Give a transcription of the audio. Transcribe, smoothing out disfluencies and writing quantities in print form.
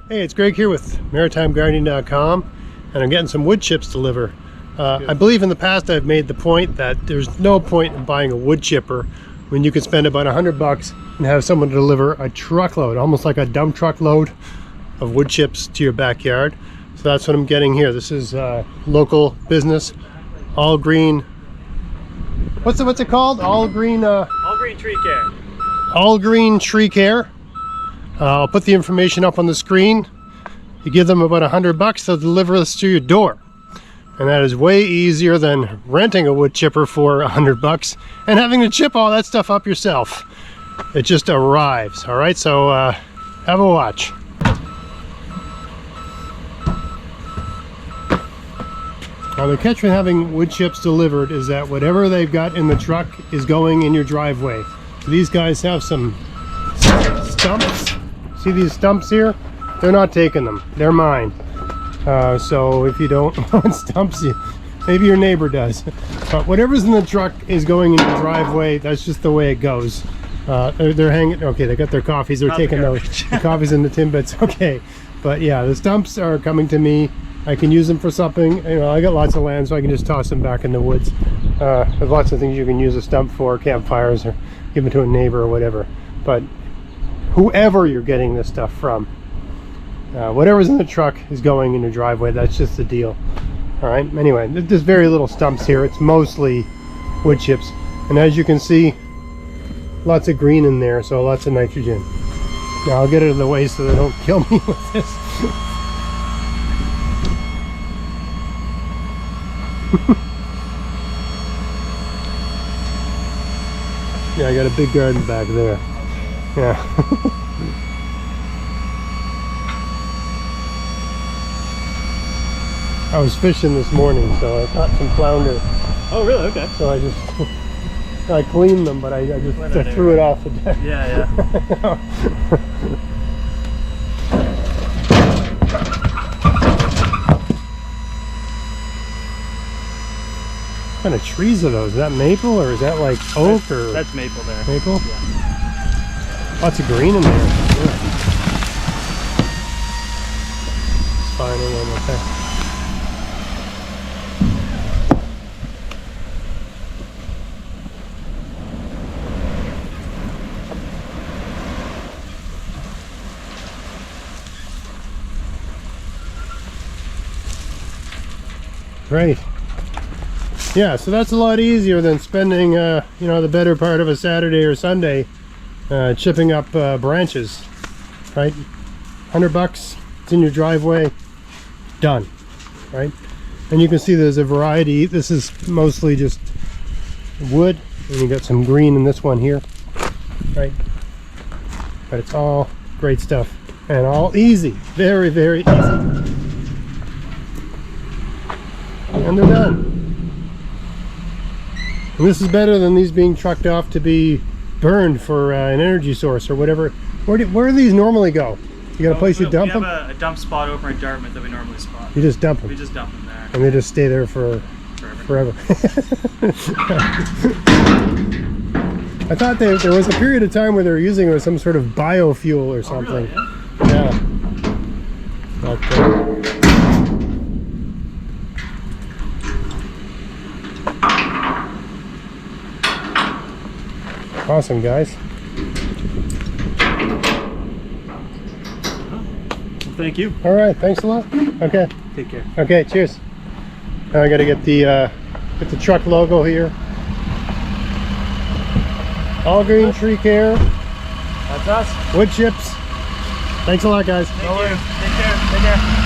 Hey, it's Greg here with MaritimeGardening.com, and I'm getting some wood chips delivered. I believe in the past I've made the point that there's no point in buying a wood chipper when you can spend about $100 and have someone deliver a truckload, almost like a dump truck load of wood chips to your backyard. So that's what I'm getting here. This is local business, all green. What's it called? All green tree care. All green tree care. I'll put the information up on the screen. You give them about $100, they'll deliver this to your door. And that is way easier than renting a wood chipper for $100 and having to chip all that stuff up yourself. It just arrives. All right, so have a watch. Now the catch with having wood chips delivered is that whatever they've got in the truck is going in your driveway. So these guys have some stumps. See these stumps here? They're not taking them. They're mine. So if you don't want stumps, maybe your neighbor does. But whatever's in the truck is going in your driveway. That's just the way it goes. They're hanging. Okay, they got their coffees. They're taking those. The coffee's in the tin bits. Okay. But yeah, the stumps are coming to me. I can use them for something. You know, I got lots of land, so I can just toss them back in the woods. There's lots of things you can use a stump for, campfires, or give it to a neighbor or whatever. But whoever you're getting this stuff from, whatever's in the truck is going in your driveway. That's just the deal. All right. Anyway, there's very little stumps here. It's mostly wood chips, and as you can see, lots of green in there, so lots of nitrogen. Now I'll get it out of the way so they don't kill me with this. Yeah, I got a big garden back there. Yeah. I was fishing this morning, so I caught some flounder. Oh, really? Okay. So I cleaned them, but I just threw it off the deck. Yeah. What kind of trees are those? Is that maple or is that like oak or? That's maple there. Maple? Yeah. Lots of green in there. Yeah. It's fine, okay. Great. Yeah, so that's a lot easier than spending, you know, the better part of a Saturday or Sunday chipping up branches, right? $100, it's in your driveway, done, right? And you can see there's a variety. This is mostly just wood, and you got some green in this one here, right? But it's all great stuff and all easy, very, very easy. And they're done. And this is better than these being trucked off to be burned for an energy source or whatever. Where do these normally go? You got a place you dump them? We have a dump spot over in Dartmouth that we normally spot. You just dump them? We just dump them there. And they just stay there for forever. I thought there was a period of time where they were using it as some sort of biofuel or something. Oh, really? Yeah. But, awesome, guys. Well, thank you. All right, thanks a lot. Okay. Take care. Okay, cheers. Now I got to get the truck logo here. All green tree care. That's us. Wood chips. Thanks a lot, guys. Thank you. Take care. Take care.